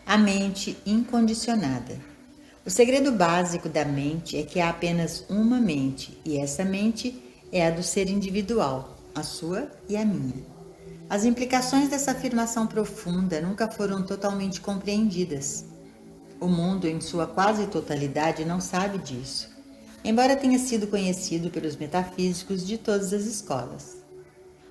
A mente incondicionada. O segredo básico da mente é que há apenas uma mente, e essa mente é a do ser individual, a sua e a minha. As implicações dessa afirmação profunda nunca foram totalmente compreendidas. O mundo, em sua quase totalidade, não sabe disso, embora tenha sido conhecido pelos metafísicos de todas as escolas.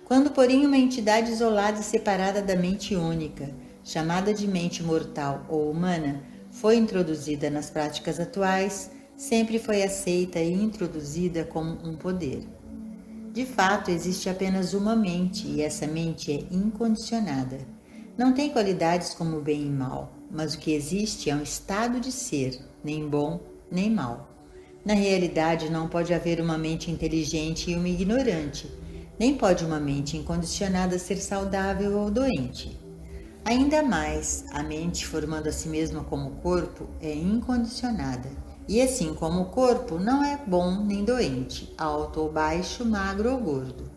Quando, porém, uma entidade isolada e separada da mente única, chamada de mente mortal ou humana, foi introduzida nas práticas atuais, sempre foi aceita e introduzida como um poder. De fato, existe apenas uma mente e essa mente é incondicionada. Não tem qualidades como bem e mal, mas o que existe é um estado de ser, nem bom nem mal. Na realidade, não pode haver uma mente inteligente e uma ignorante, nem pode uma mente incondicionada ser saudável ou doente. Ainda mais, a mente, formando a si mesma como corpo, é incondicionada. E assim como o corpo, não é bom nem doente, alto ou baixo, magro ou gordo.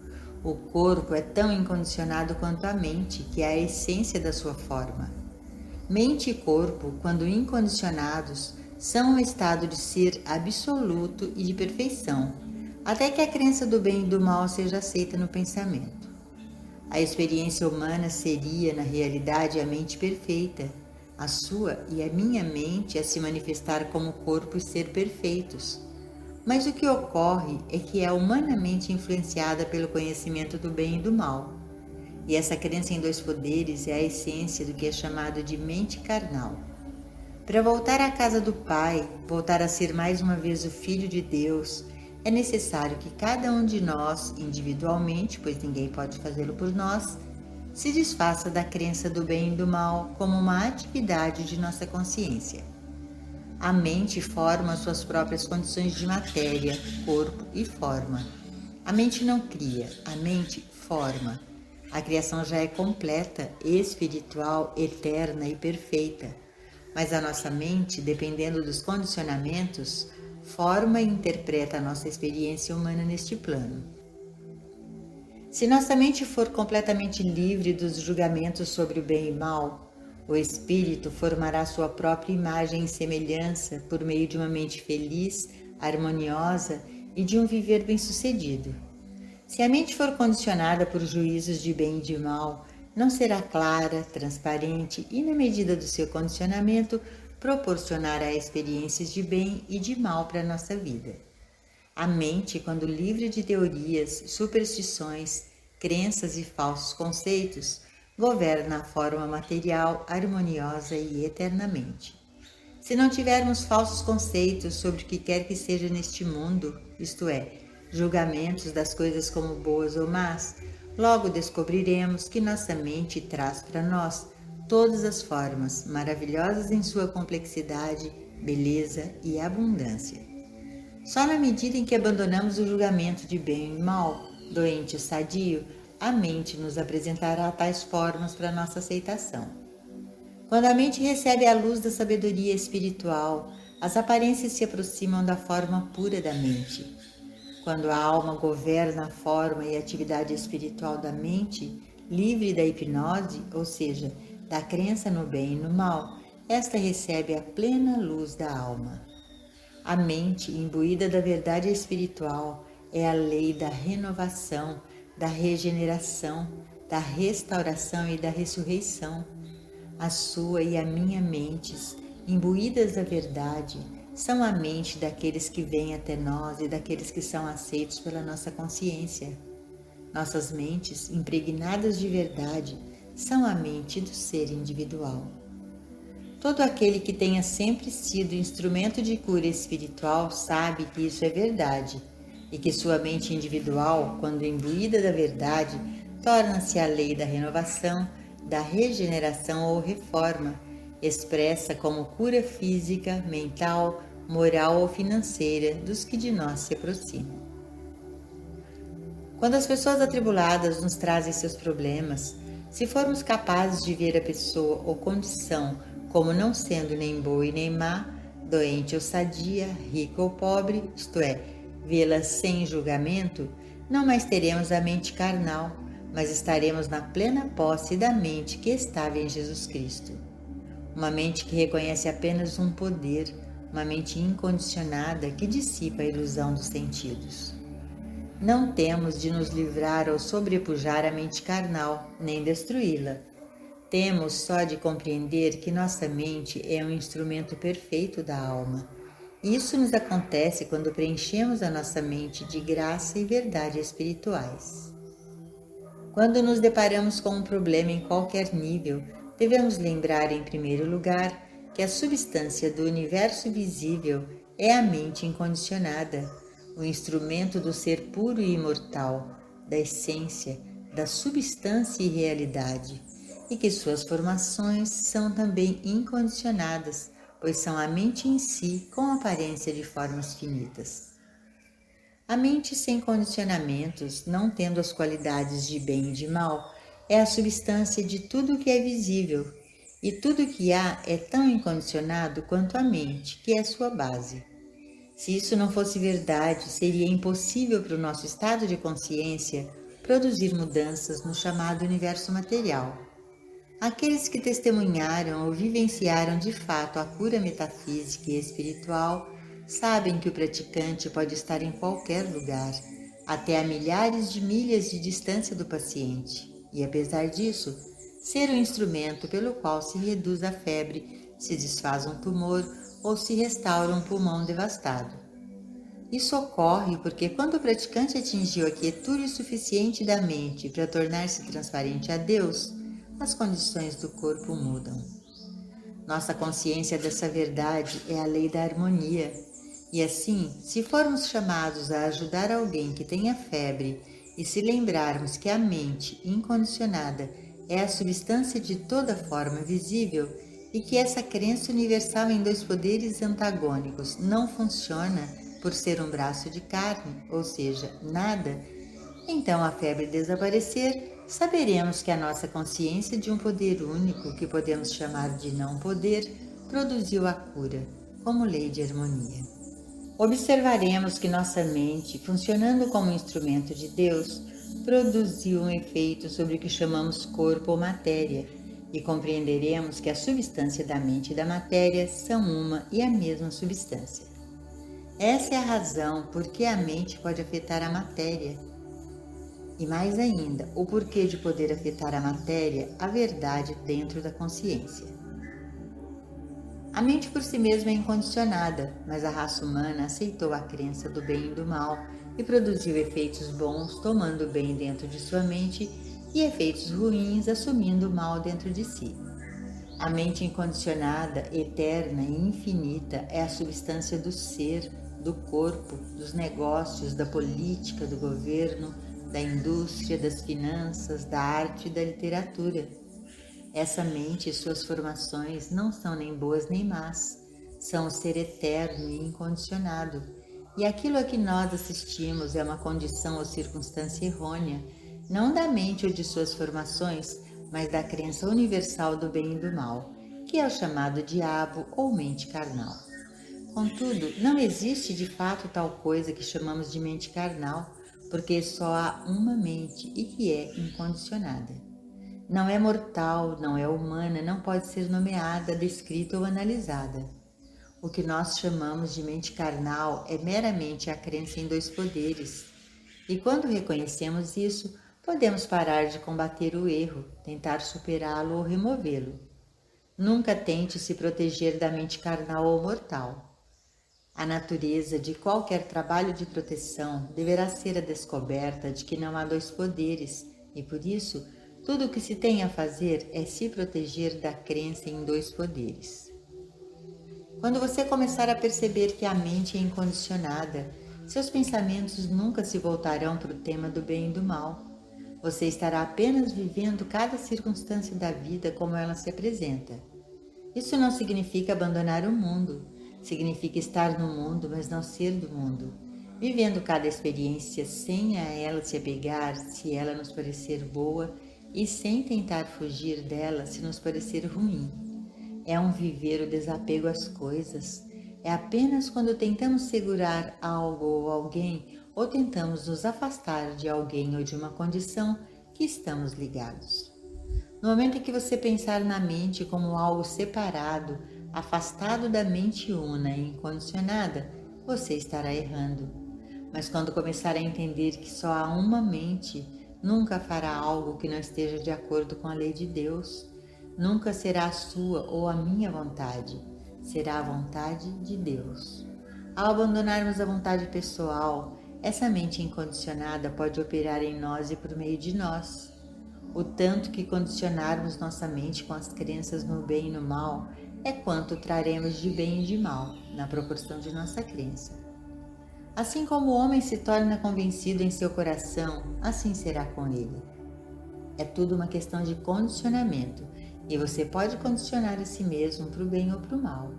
O corpo é tão incondicionado quanto a mente, que é a essência da sua forma. Mente e corpo, quando incondicionados, são um estado de ser absoluto e de perfeição, até que a crença do bem e do mal seja aceita no pensamento. A experiência humana seria, na realidade, a mente perfeita, a sua e a minha mente a se manifestar como corpo e ser perfeitos. Mas o que ocorre é que é humanamente influenciada pelo conhecimento do bem e do mal. E essa crença em dois poderes é a essência do que é chamado de mente carnal. Para voltar à casa do Pai, voltar a ser mais uma vez o Filho de Deus, é necessário que cada um de nós, individualmente, pois ninguém pode fazê-lo por nós, se desfaça da crença do bem e do mal como uma atividade de nossa consciência. A mente forma suas próprias condições de matéria, corpo e forma. A mente não cria, a mente forma. A criação já é completa, espiritual, eterna e perfeita. Mas a nossa mente, dependendo dos condicionamentos, forma e interpreta a nossa experiência humana neste plano. Se nossa mente for completamente livre dos julgamentos sobre o bem e mal, o espírito formará sua própria imagem e semelhança por meio de uma mente feliz, harmoniosa e de um viver bem-sucedido. Se a mente for condicionada por juízos de bem e de mal, não será clara, transparente e, na medida do seu condicionamento, proporcionará experiências de bem e de mal para a nossa vida. A mente, quando livre de teorias, superstições, crenças e falsos conceitos, governa a forma material harmoniosa e eternamente. Se não tivermos falsos conceitos sobre o que quer que seja neste mundo, isto é, julgamentos das coisas como boas ou más, logo descobriremos que nossa mente traz para nós todas as formas, maravilhosas em sua complexidade, beleza e abundância. Só na medida em que abandonamos o julgamento de bem e mal, doente ou sadio, a mente nos apresentará tais formas para nossa aceitação. Quando a mente recebe a luz da sabedoria espiritual, as aparências se aproximam da forma pura da mente. Quando a alma governa a forma e a atividade espiritual da mente, livre da hipnose, ou seja, da crença no bem e no mal, esta recebe a plena luz da alma. A mente, imbuída da verdade espiritual, é a lei da renovação, da regeneração, da restauração e da ressurreição. A sua e a minha mentes, imbuídas da verdade, são a mente daqueles que vêm até nós e daqueles que são aceitos pela nossa consciência. Nossas mentes, impregnadas de verdade, são a mente do ser individual. Todo aquele que tenha sempre sido instrumento de cura espiritual sabe que isso é verdade e que sua mente individual, quando imbuída da verdade, torna-se a lei da renovação, da regeneração ou reforma, expressa como cura física, mental, moral ou financeira dos que de nós se aproximam. Quando as pessoas atribuladas nos trazem seus problemas, se formos capazes de ver a pessoa ou condição como não sendo nem boa e nem má, doente ou sadia, rica ou pobre, isto é, vê-la sem julgamento, não mais teremos a mente carnal, mas estaremos na plena posse da mente que estava em Jesus Cristo. uma mente que reconhece apenas um poder, uma mente incondicionada que dissipa a ilusão dos sentidos. Não temos de nos livrar ou sobrepujar a mente carnal, nem destruí-la. Temos só de compreender que nossa mente é um instrumento perfeito da alma. Isso nos acontece quando preenchemos a nossa mente de graça e verdade espirituais. Quando nos deparamos com um problema em qualquer nível, devemos lembrar, em primeiro lugar, que a substância do universo visível é a mente incondicionada, o instrumento do ser puro e imortal, da essência, da substância e realidade, e que suas formações são também incondicionadas, pois são a mente em si com aparência de formas finitas. A mente sem condicionamentos, não tendo as qualidades de bem e de mal, é a substância de tudo o que é visível, e tudo o que há é tão incondicionado quanto a mente, que é sua base. Se isso não fosse verdade, seria impossível para o nosso estado de consciência produzir mudanças no chamado universo material. Aqueles que testemunharam ou vivenciaram de fato a cura metafísica e espiritual sabem que o praticante pode estar em qualquer lugar, até a milhares de milhas de distância do paciente, e apesar disso, ser o instrumento pelo qual se reduz a febre, se desfaz um tumor ou se restaura um pulmão devastado. Isso ocorre porque quando o praticante atingiu a quietude suficiente da mente para tornar-se transparente a Deus, as condições do corpo mudam. Nossa consciência dessa verdade é a lei da harmonia, e assim, se formos chamados a ajudar alguém que tenha febre e se lembrarmos que a mente incondicionada é a substância de toda forma visível e que essa crença universal em dois poderes antagônicos não funciona por ser um braço de carne, ou seja, nada, então a febre desaparecer, saberemos que a nossa consciência de um poder único, que podemos chamar de não poder, produziu a cura, como lei de harmonia. Observaremos que nossa mente, funcionando como instrumento de Deus, produziu um efeito sobre o que chamamos corpo ou matéria, e compreenderemos que a substância da mente e da matéria são uma e a mesma substância. Essa é a razão por que a mente pode afetar a matéria. E mais ainda, o porquê de poder afetar a matéria, a verdade dentro da consciência. A mente por si mesma é incondicionada, mas a raça humana aceitou a crença do bem e do mal e produziu efeitos bons tomando o bem dentro de sua mente e efeitos ruins assumindo o mal dentro de si. A mente incondicionada, eterna e infinita é a substância do ser, do corpo, dos negócios, da política, do governo, da indústria, das finanças, da arte e da literatura. Essa mente e suas formações não são nem boas nem más, são o ser eterno e incondicionado, e aquilo a que nós assistimos é uma condição ou circunstância errônea, não da mente ou de suas formações, mas da crença universal do bem e do mal, que é o chamado diabo ou mente carnal. Contudo, não existe de fato tal coisa que chamamos de mente carnal, porque só há uma mente e que é incondicionada. Não é mortal, não é humana, não pode ser nomeada, descrita ou analisada. O que nós chamamos de mente carnal é meramente a crença em dois poderes. E quando reconhecemos isso, podemos parar de combater o erro, tentar superá-lo ou removê-lo. Nunca tente se proteger da mente carnal ou mortal. A natureza de qualquer trabalho de proteção deverá ser a descoberta de que não há dois poderes e, por isso, tudo o que se tem a fazer é se proteger da crença em dois poderes. Quando você começar a perceber que a mente é incondicionada, seus pensamentos nunca se voltarão para o tema do bem e do mal. Você estará apenas vivendo cada circunstância da vida como ela se apresenta. Isso não significa abandonar o mundo. Significa estar no mundo, mas não ser do mundo, vivendo cada experiência sem a ela se apegar se ela nos parecer boa e sem tentar fugir dela se nos parecer ruim. É um viver o desapego às coisas. É apenas quando tentamos segurar algo ou alguém ou tentamos nos afastar de alguém ou de uma condição que estamos ligados. No momento em que você pensar na mente como algo separado, afastado da mente una e incondicionada, você estará errando. Mas quando começar a entender que só há uma mente, nunca fará algo que não esteja de acordo com a lei de Deus. Nunca será a sua ou a minha vontade, será a vontade de Deus. Ao abandonarmos a vontade pessoal, essa mente incondicionada pode operar em nós e por meio de nós. O tanto que condicionarmos nossa mente com as crenças no bem e no mal é quanto traremos de bem e de mal, na proporção de nossa crença. Assim como o homem se torna convencido em seu coração, assim será com ele. É tudo uma questão de condicionamento, e você pode condicionar a si mesmo para o bem ou para o mal.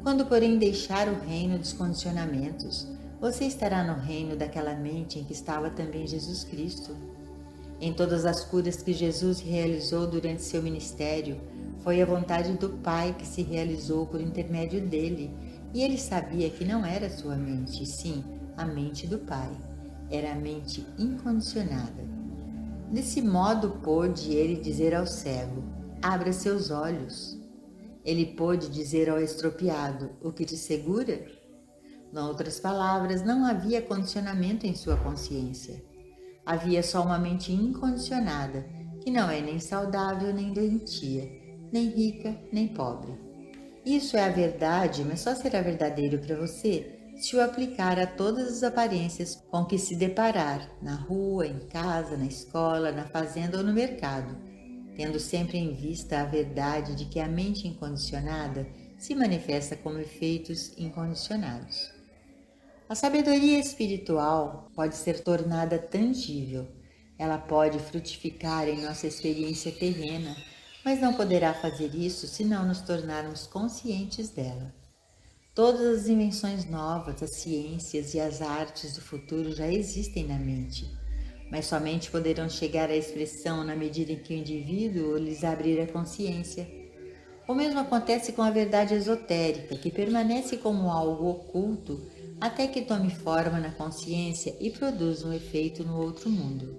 Quando, porém, deixar o reino dos condicionamentos, você estará no reino daquela mente em que estava também Jesus Cristo. Em todas as curas que Jesus realizou durante seu ministério, foi a vontade do Pai que se realizou por intermédio dele, e ele sabia que não era sua mente, sim, a mente do Pai. Era a mente incondicionada. Desse modo pôde ele dizer ao cego: abra seus olhos. Ele pôde dizer ao estropiado: o que te segura? Em outras palavras, não havia condicionamento em sua consciência. Havia só uma mente incondicionada, que não é nem saudável nem doentia, nem rica nem pobre. Isso é a verdade, mas só será verdadeiro para você se o aplicar a todas as aparências com que se deparar, na rua, em casa, na escola, na fazenda ou no mercado, tendo sempre em vista a verdade de que a mente incondicionada se manifesta como efeitos incondicionados. A sabedoria espiritual pode ser tornada tangível. Ela pode frutificar em nossa experiência terrena, mas não poderá fazer isso se não nos tornarmos conscientes dela. Todas as invenções novas, as ciências e as artes do futuro já existem na mente, mas somente poderão chegar à expressão na medida em que o indivíduo lhes abrir a consciência. O mesmo acontece com a verdade esotérica, que permanece como algo oculto até que tome forma na consciência e produza um efeito no outro mundo.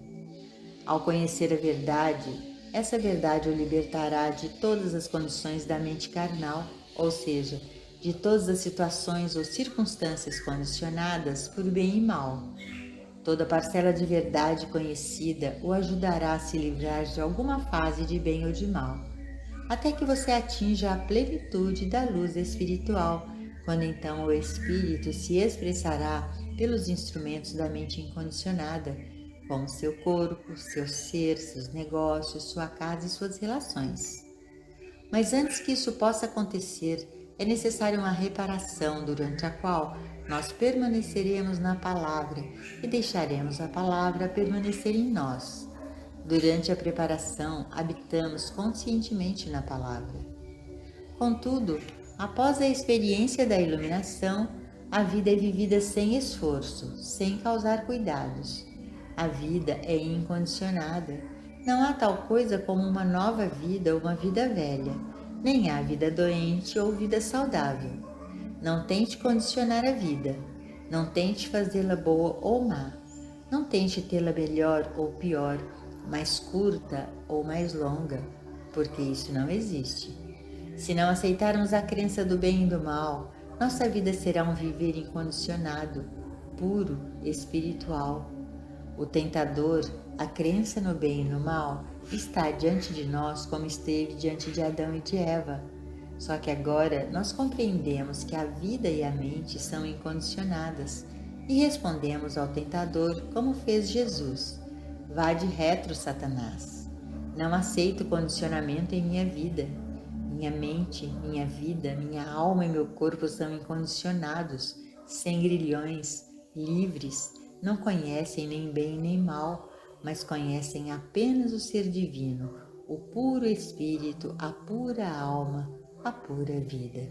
Ao conhecer a verdade, essa verdade o libertará de todas as condições da mente carnal, ou seja, de todas as situações ou circunstâncias condicionadas por bem e mal. Toda parcela de verdade conhecida o ajudará a se livrar de alguma fase de bem ou de mal, até que você atinja a plenitude da luz espiritual, quando então o Espírito se expressará pelos instrumentos da mente incondicionada, como seu corpo, seu ser, seus negócios, sua casa e suas relações. Mas antes que isso possa acontecer, é necessária uma reparação durante a qual nós permaneceremos na palavra e deixaremos a palavra permanecer em nós. Durante a preparação, habitamos conscientemente na palavra. Contudo, após a experiência da iluminação, a vida é vivida sem esforço, sem causar cuidados. A vida é incondicionada. Não há tal coisa como uma nova vida ou uma vida velha, nem há vida doente ou vida saudável. Não tente condicionar a vida. Não tente fazê-la boa ou má. Não tente tê-la melhor ou pior, mais curta ou mais longa, porque isso não existe. Se não aceitarmos a crença do bem e do mal, nossa vida será um viver incondicionado, puro, espiritual. O tentador, a crença no bem e no mal, está diante de nós como esteve diante de Adão e de Eva. Só que agora nós compreendemos que a vida e a mente são incondicionadas e respondemos ao tentador como fez Jesus: vá de retro, Satanás. Não aceito condicionamento em minha vida. Minha mente, minha vida, minha alma e meu corpo são incondicionados, sem grilhões, livres, não conhecem nem bem nem mal, mas conhecem apenas o ser divino, o puro espírito, a pura alma, a pura vida.